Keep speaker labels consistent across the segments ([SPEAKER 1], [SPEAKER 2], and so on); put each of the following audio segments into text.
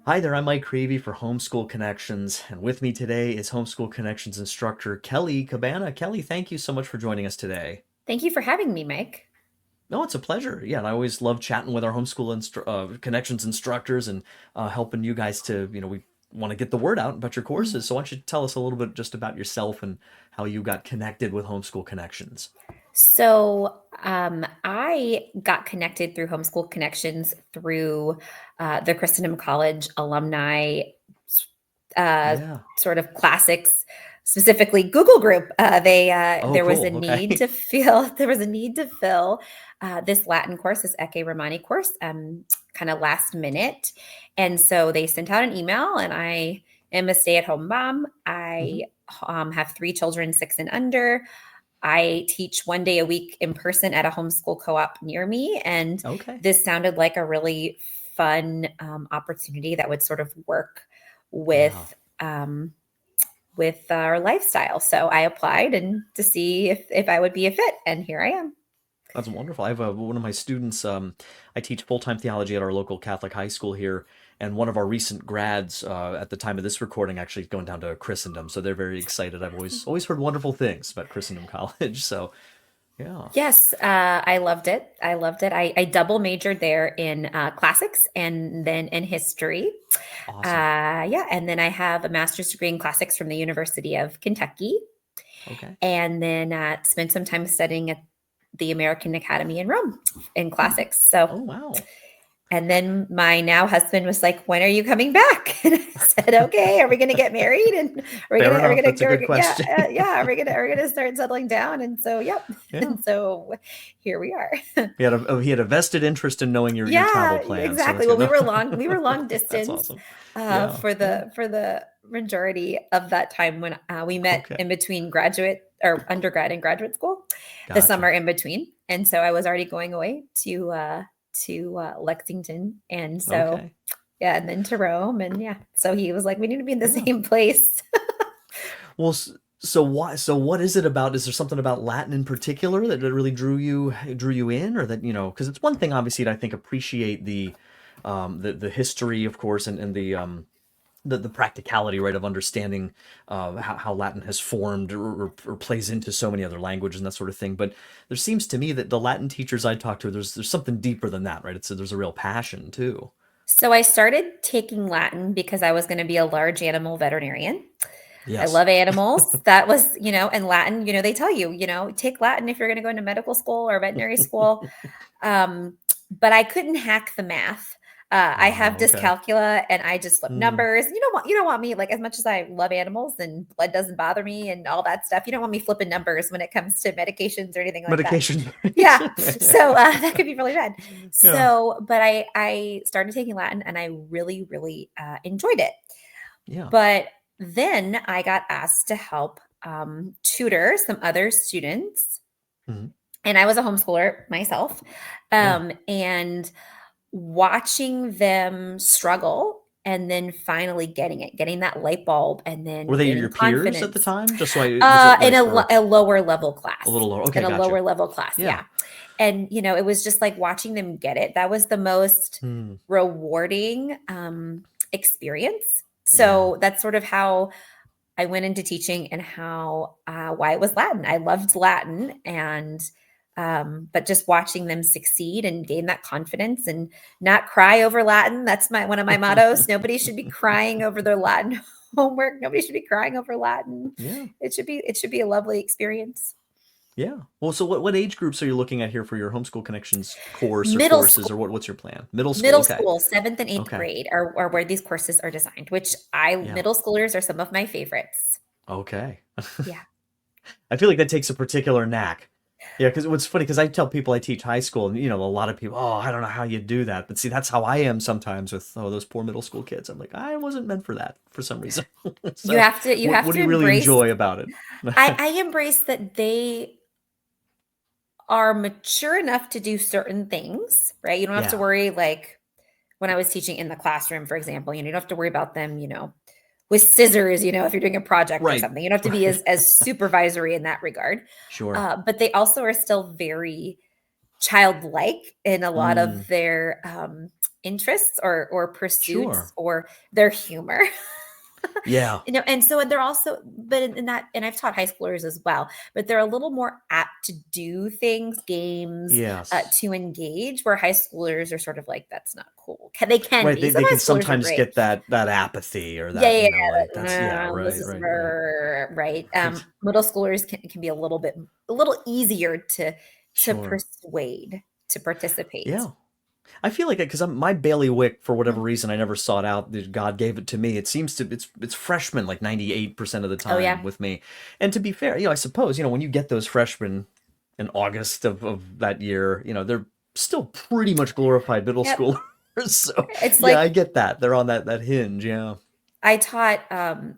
[SPEAKER 1] Hi there, I'm Mike Creavey for Homeschool Connections, and with me today is Homeschool Connections instructor Kelly Cabana. Kelly, thank you so much for joining us today.
[SPEAKER 2] Thank you for having me, Mike.
[SPEAKER 1] No, it's a pleasure. Yeah, and I always love chatting with our Connections instructors and helping you guys to, we want to get the word out about your
[SPEAKER 2] Mhm.
[SPEAKER 1] courses. So why don't you tell us a little bit just about yourself and how you got connected with Homeschool Connections?
[SPEAKER 2] I got connected through Homeschool Connections through the Christendom College alumni uh,
[SPEAKER 1] Yeah.
[SPEAKER 2] sort of classics, specifically Google group.
[SPEAKER 1] Oh,
[SPEAKER 2] There was a
[SPEAKER 1] cool.
[SPEAKER 2] need
[SPEAKER 1] Okay.
[SPEAKER 2] to fill there was a need to fill this Latin course, this Ecce Romani course, kind of last minute, and so they sent out an email. And I am a stay-at-home mom. I
[SPEAKER 1] Hmm.
[SPEAKER 2] have three children, 6 and under. I teach 1 day a week in person at a homeschool co-op near me, and
[SPEAKER 1] Okay.
[SPEAKER 2] this sounded like a really fun opportunity that would sort of work
[SPEAKER 1] Yeah.
[SPEAKER 2] with um, with our lifestyle. So I applied and to see if I would be a fit, and here I am.
[SPEAKER 1] That's wonderful. I have one of my students. I teach full-time theology at our local Catholic high school here, and one of our recent grads at the time of this recording actually is going down to Christendom, so they're very excited. I've always heard wonderful things about Christendom College. So yeah,
[SPEAKER 2] Yes, I loved it. I loved it. I double majored there in classics and then in history.
[SPEAKER 1] awesome.
[SPEAKER 2] Yeah, and then I have a master's degree in classics from the University of Kentucky,
[SPEAKER 1] Okay.
[SPEAKER 2] and then spent some time studying at the American Academy in Rome in
[SPEAKER 1] Hmm.
[SPEAKER 2] classics. So,
[SPEAKER 1] Oh wow.
[SPEAKER 2] and then my now husband was like, "When are you coming back?" And I said, "Okay, are we going to get married? And
[SPEAKER 1] Fair
[SPEAKER 2] are we
[SPEAKER 1] enough.
[SPEAKER 2] going
[SPEAKER 1] That's
[SPEAKER 2] to,
[SPEAKER 1] a good
[SPEAKER 2] yeah,
[SPEAKER 1] question.
[SPEAKER 2] yeah, are we going to start settling down?" And so, yep.
[SPEAKER 1] Yeah.
[SPEAKER 2] And so here we are.
[SPEAKER 1] He had a vested interest in knowing your travel
[SPEAKER 2] Yeah,
[SPEAKER 1] plans, so that's
[SPEAKER 2] exactly. Well,
[SPEAKER 1] good. No,
[SPEAKER 2] we were long
[SPEAKER 1] that's
[SPEAKER 2] distance
[SPEAKER 1] awesome. Yeah. Yeah.
[SPEAKER 2] for the majority of that time when we met
[SPEAKER 1] Okay.
[SPEAKER 2] in between graduate or undergrad and graduate school, the summer
[SPEAKER 1] Gotcha.
[SPEAKER 2] in between. And so I was already going away to Lexington, and so
[SPEAKER 1] Okay.
[SPEAKER 2] yeah, and then to Rome, and yeah. So he was like, "We need to be in the
[SPEAKER 1] Yeah.
[SPEAKER 2] same place."
[SPEAKER 1] Well, so why? So what is it about? Is there something about Latin in particular that really drew you in, or that Because it's one thing, obviously, to I think appreciate the history, of course, and the practicality, right, of understanding how Latin has formed or plays into so many other languages and that sort of thing. But there seems to me that the Latin teachers I talk to, there's something deeper than that, right? There's a real passion too.
[SPEAKER 2] So I started taking Latin because I was going to be a large animal veterinarian. I
[SPEAKER 1] Yes.
[SPEAKER 2] love animals. That was, and Latin, they tell you, take Latin if you're going to go into medical school or veterinary school. Um, but I couldn't hack the math. I have
[SPEAKER 1] Okay.
[SPEAKER 2] dyscalculia and I just flip
[SPEAKER 1] Hmm.
[SPEAKER 2] numbers. You don't want me, like, as much as I love animals and blood doesn't bother me and all that stuff. You don't want me flipping numbers when it comes to medications or anything like that.
[SPEAKER 1] Medication.
[SPEAKER 2] Yeah. So that could be really bad.
[SPEAKER 1] Yeah.
[SPEAKER 2] So, but I started taking Latin and I really, really enjoyed it.
[SPEAKER 1] Yeah.
[SPEAKER 2] But then I got asked to help tutor some other students,
[SPEAKER 1] Mhm.
[SPEAKER 2] and I was a homeschooler myself,
[SPEAKER 1] Yeah.
[SPEAKER 2] and watching them struggle and then finally getting that light bulb and
[SPEAKER 1] Were
[SPEAKER 2] then
[SPEAKER 1] they
[SPEAKER 2] gaining
[SPEAKER 1] your peers at the
[SPEAKER 2] confidence
[SPEAKER 1] time? Just so I was it
[SPEAKER 2] in
[SPEAKER 1] like or
[SPEAKER 2] a lower level
[SPEAKER 1] a
[SPEAKER 2] class.
[SPEAKER 1] little lower?
[SPEAKER 2] In
[SPEAKER 1] Okay,
[SPEAKER 2] a
[SPEAKER 1] gotcha.
[SPEAKER 2] lower level class,
[SPEAKER 1] Yeah.
[SPEAKER 2] yeah. And it was just like watching them get it. That was the most
[SPEAKER 1] Hmm.
[SPEAKER 2] rewarding experience.
[SPEAKER 1] Yeah.
[SPEAKER 2] So that's sort of how I went into teaching and how why it was Latin. I loved Latin, and but just watching them succeed and gain that confidence and not cry over Latin. That's my one of my mottos. Nobody should be crying over their Latin homework. Nobody should be crying over Latin.
[SPEAKER 1] Yeah.
[SPEAKER 2] It should be a lovely experience.
[SPEAKER 1] Yeah. Well, so what age groups are you looking at here for your Homeschool Connections course or
[SPEAKER 2] Middle
[SPEAKER 1] courses,
[SPEAKER 2] school
[SPEAKER 1] or what's your plan? Middle school.
[SPEAKER 2] Middle
[SPEAKER 1] Okay.
[SPEAKER 2] school, 7th and 8th
[SPEAKER 1] Okay.
[SPEAKER 2] grade are where these courses are designed, which I
[SPEAKER 1] Yeah.
[SPEAKER 2] middle schoolers are some of my favorites.
[SPEAKER 1] Okay.
[SPEAKER 2] Yeah.
[SPEAKER 1] I feel like that takes a particular knack. Yeah, because what's funny, because I tell people I teach high school, and a lot of people, oh, I don't know how you do that. But see, that's how I am sometimes with those poor middle school kids. I'm like, I wasn't meant for that for some reason.
[SPEAKER 2] You
[SPEAKER 1] So,
[SPEAKER 2] have to you
[SPEAKER 1] what
[SPEAKER 2] have
[SPEAKER 1] do
[SPEAKER 2] to
[SPEAKER 1] you really
[SPEAKER 2] embrace
[SPEAKER 1] enjoy about it?
[SPEAKER 2] I embrace that they are mature enough to do certain things, right? You don't have to
[SPEAKER 1] Yeah.
[SPEAKER 2] worry, like when I was teaching in the classroom, for example, you don't have to worry about them, with scissors, if you're doing a project or
[SPEAKER 1] Right.
[SPEAKER 2] something. You don't have to be
[SPEAKER 1] Right.
[SPEAKER 2] as supervisory in that regard.
[SPEAKER 1] Sure.
[SPEAKER 2] But they also are still very childlike in a lot of
[SPEAKER 1] Mm,
[SPEAKER 2] their interests or
[SPEAKER 1] sure.
[SPEAKER 2] pursuits or their humor.
[SPEAKER 1] Yeah.
[SPEAKER 2] And so they're also, but in that, and I've taught high schoolers as well, but they're a little more apt to do things, games,
[SPEAKER 1] Yes.
[SPEAKER 2] to engage, where high schoolers are sort of like, that's not cool. They can
[SPEAKER 1] Right.
[SPEAKER 2] be.
[SPEAKER 1] They
[SPEAKER 2] Some
[SPEAKER 1] can
[SPEAKER 2] high schoolers are
[SPEAKER 1] sometimes
[SPEAKER 2] great.
[SPEAKER 1] get that apathy or
[SPEAKER 2] Yeah,
[SPEAKER 1] that,
[SPEAKER 2] yeah,
[SPEAKER 1] like
[SPEAKER 2] yeah.
[SPEAKER 1] that's yeah,
[SPEAKER 2] This
[SPEAKER 1] right,
[SPEAKER 2] is
[SPEAKER 1] right, right.
[SPEAKER 2] right.
[SPEAKER 1] Right.
[SPEAKER 2] Middle schoolers can be a little easier to
[SPEAKER 1] Sure.
[SPEAKER 2] persuade to participate.
[SPEAKER 1] Yeah. I feel like it because I'm my bailiwick for whatever
[SPEAKER 2] Mhm.
[SPEAKER 1] reason I never sought out. God gave it to me. It seems to it's freshmen like 98% of the
[SPEAKER 2] Oh
[SPEAKER 1] time
[SPEAKER 2] yeah.
[SPEAKER 1] with me. And to be fair, I suppose when you get those freshmen in August of that year, they're still pretty much glorified middle
[SPEAKER 2] Yep.
[SPEAKER 1] schoolers. So
[SPEAKER 2] It's
[SPEAKER 1] yeah, I
[SPEAKER 2] like
[SPEAKER 1] get that. They're on that hinge. Yeah,
[SPEAKER 2] I taught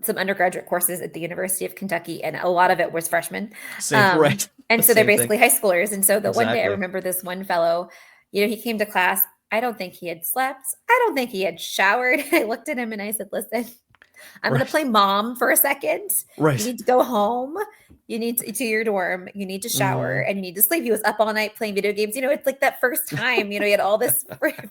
[SPEAKER 2] some undergraduate courses at the University of Kentucky, and a lot of it was freshmen.
[SPEAKER 1] same right.
[SPEAKER 2] And so they're
[SPEAKER 1] Same thing.
[SPEAKER 2] basically high schoolers. And so the one day I
[SPEAKER 1] Exactly.
[SPEAKER 2] remember this one fellow, he came to class. I don't think he had slept. I don't think he had showered. I looked at him and I said, listen, I'm going to
[SPEAKER 1] Right.
[SPEAKER 2] play mom for a second. You
[SPEAKER 1] Right.
[SPEAKER 2] need to go home. You need to your dorm. You need to shower
[SPEAKER 1] Hmm.
[SPEAKER 2] and you need to sleep. He was up all night playing video games. It's like that first time, he had all this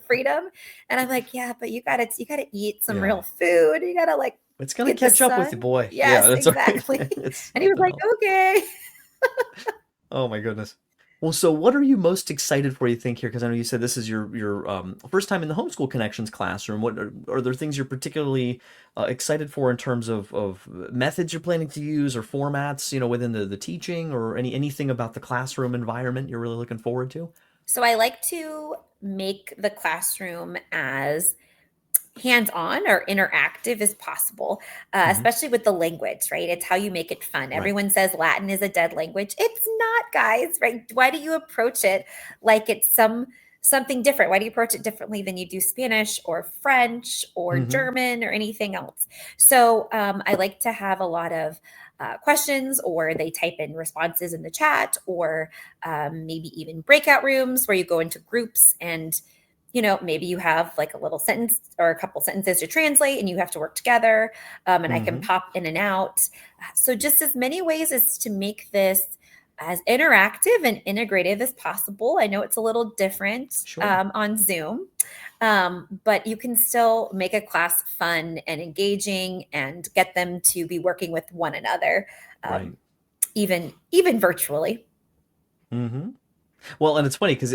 [SPEAKER 2] freedom. And I'm like, yeah, but you gotta eat some
[SPEAKER 1] Yeah.
[SPEAKER 2] real food. You gotta like
[SPEAKER 1] It's gonna
[SPEAKER 2] get the
[SPEAKER 1] catch up with you,
[SPEAKER 2] sun.
[SPEAKER 1] boy. Yeah,
[SPEAKER 2] Yes,
[SPEAKER 1] that's right.
[SPEAKER 2] exactly.
[SPEAKER 1] It's
[SPEAKER 2] And he was
[SPEAKER 1] something
[SPEAKER 2] like,
[SPEAKER 1] else.
[SPEAKER 2] okay.
[SPEAKER 1] Oh my goodness. Well, so what are you most excited for, you think, here? Because I know you said this is your first time in the Homeschool Connections classroom. What are there things you're particularly excited for in terms of methods you're planning to use or formats, within the teaching or anything about the classroom environment you're really looking forward to?
[SPEAKER 2] So I like to make the classroom as hands-on or interactive as possible,
[SPEAKER 1] Hmm.
[SPEAKER 2] especially with the language, right? It's how you make it fun.
[SPEAKER 1] Right.
[SPEAKER 2] Everyone says Latin is a dead language. It's not, guys, right? Why do you approach it like it's something different? Why do you approach it differently than you do Spanish or French or
[SPEAKER 1] Hmm.
[SPEAKER 2] German or anything else? So I like to have a lot of questions, or they type in responses in the chat, or maybe even breakout rooms where you go into groups and maybe you have like a little sentence or a couple sentences to translate and you have to work together, and I can
[SPEAKER 1] Hmm.
[SPEAKER 2] pop in and out. So, just as many ways as to make this as interactive and integrative as possible. I know it's a little different
[SPEAKER 1] Sure.
[SPEAKER 2] on Zoom, but you can still make a class fun and engaging and get them to be working with one another,
[SPEAKER 1] Right.
[SPEAKER 2] um, even virtually.
[SPEAKER 1] Hmm. Well, and it's funny because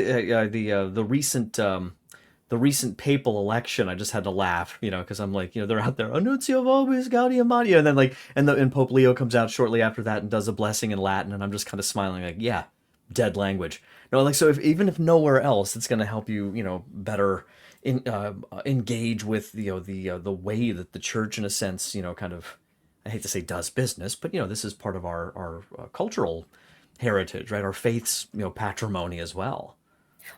[SPEAKER 1] the recent papal election, I just had to laugh, because I'm like, they're out there, Annuncio vobis Gaudium Maria, and then like, and Pope Leo comes out shortly after that and does a blessing in Latin, and I'm just kind of smiling, like, yeah, dead language. No, like, so if even if nowhere else, it's going to help you, better engage with the way that the church, in a sense, kind of, I hate to say does business, but this is part of our cultural heritage, right? Our faith's patrimony as well,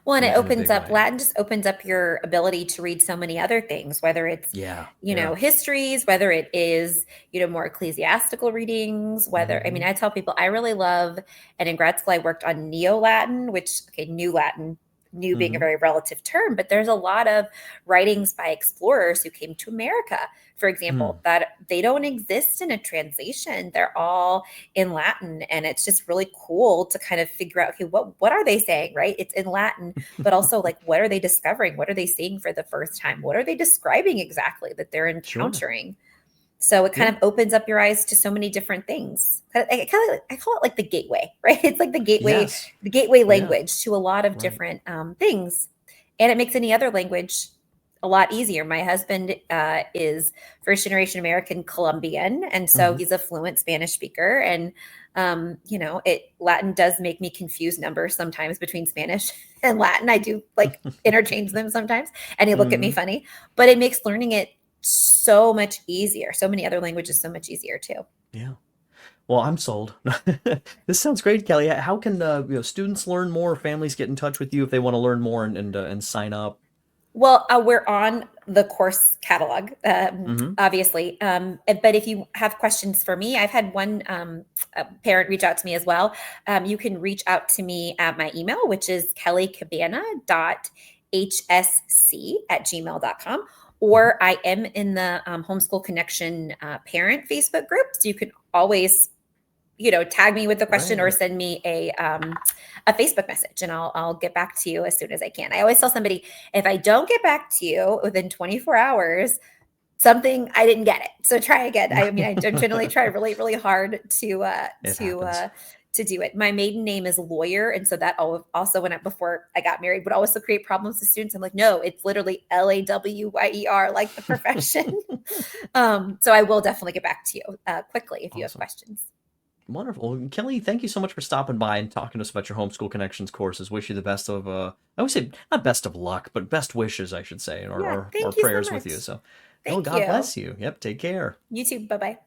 [SPEAKER 2] Well, and it
[SPEAKER 1] in a
[SPEAKER 2] opens
[SPEAKER 1] big
[SPEAKER 2] up
[SPEAKER 1] way.
[SPEAKER 2] Latin just opens up your ability to read so many other things, whether it's,
[SPEAKER 1] Yeah, yeah.
[SPEAKER 2] histories, whether it is, more ecclesiastical readings, whether, I mean,
[SPEAKER 1] Hmm.
[SPEAKER 2] I tell people I really love, and in grad school, I worked on Neo Latin, which, okay, New Latin, new being a
[SPEAKER 1] Hmm.
[SPEAKER 2] very relative term, but there's a lot of writings by explorers who came to America, for example,
[SPEAKER 1] Hmm.
[SPEAKER 2] that they don't exist in a translation. They're all in Latin. And it's just really cool to kind of figure out, okay, what are they saying, right? It's in Latin, but also like, what are they discovering? What are they seeing for the first time? What are they describing exactly that they're
[SPEAKER 1] Sure.
[SPEAKER 2] encountering? So it kind
[SPEAKER 1] Yeah.
[SPEAKER 2] of opens up your eyes to so many different things. I call it like the gateway, right? It's like
[SPEAKER 1] Yes.
[SPEAKER 2] the gateway
[SPEAKER 1] Yeah.
[SPEAKER 2] language to a lot of
[SPEAKER 1] Right.
[SPEAKER 2] different things, and it makes any other language a lot easier. My husband is first generation American Colombian, and so
[SPEAKER 1] Hmm.
[SPEAKER 2] he's a fluent Spanish speaker. And it Latin does make me confuse numbers sometimes between Spanish and Latin. I do like interchange them sometimes, and he look at me
[SPEAKER 1] Hmm.
[SPEAKER 2] funny, but it makes learning it so much easier. So many other languages so much easier too.
[SPEAKER 1] Yeah. Well, I'm sold. This sounds great, Kelly. How can students learn more? Families get in touch with you if they want to learn more and sign up.
[SPEAKER 2] Well, we're on the course catalog,
[SPEAKER 1] Hmm.
[SPEAKER 2] obviously. But if you have questions for me, I've had one parent reach out to me as well. You can reach out to me at my email, which is kellykabana.hsc@gmail.com.
[SPEAKER 1] Hmm.
[SPEAKER 2] Or I am in the Homeschool Connection parent Facebook group. So you can always tag me with the question or
[SPEAKER 1] Right.
[SPEAKER 2] send me a Facebook message, and I'll get back to you as soon as I can. I always tell somebody, if I don't get back to you within 24 hours, something I didn't get it. So try again. I mean, I generally try really, really hard
[SPEAKER 1] It happens.
[SPEAKER 2] to do it. My maiden name is Lawyer, and so that also before I got married would also create problems with students. I'm like, no, it's literally Lawyer, like the profession. So I will definitely get back to you quickly if you have
[SPEAKER 1] Awesome.
[SPEAKER 2] questions.
[SPEAKER 1] Wonderful. Kelly, thank you so much for stopping by and talking to us about your Homeschool Connections courses. Wish you the best of, I always say not best of luck, but best wishes, I should say, or,
[SPEAKER 2] Yeah,
[SPEAKER 1] or
[SPEAKER 2] thank you so
[SPEAKER 1] prayers with
[SPEAKER 2] much.
[SPEAKER 1] you. So, oh,
[SPEAKER 2] Thank
[SPEAKER 1] God
[SPEAKER 2] you.
[SPEAKER 1] bless you. Yep, take care.
[SPEAKER 2] You too. Bye bye.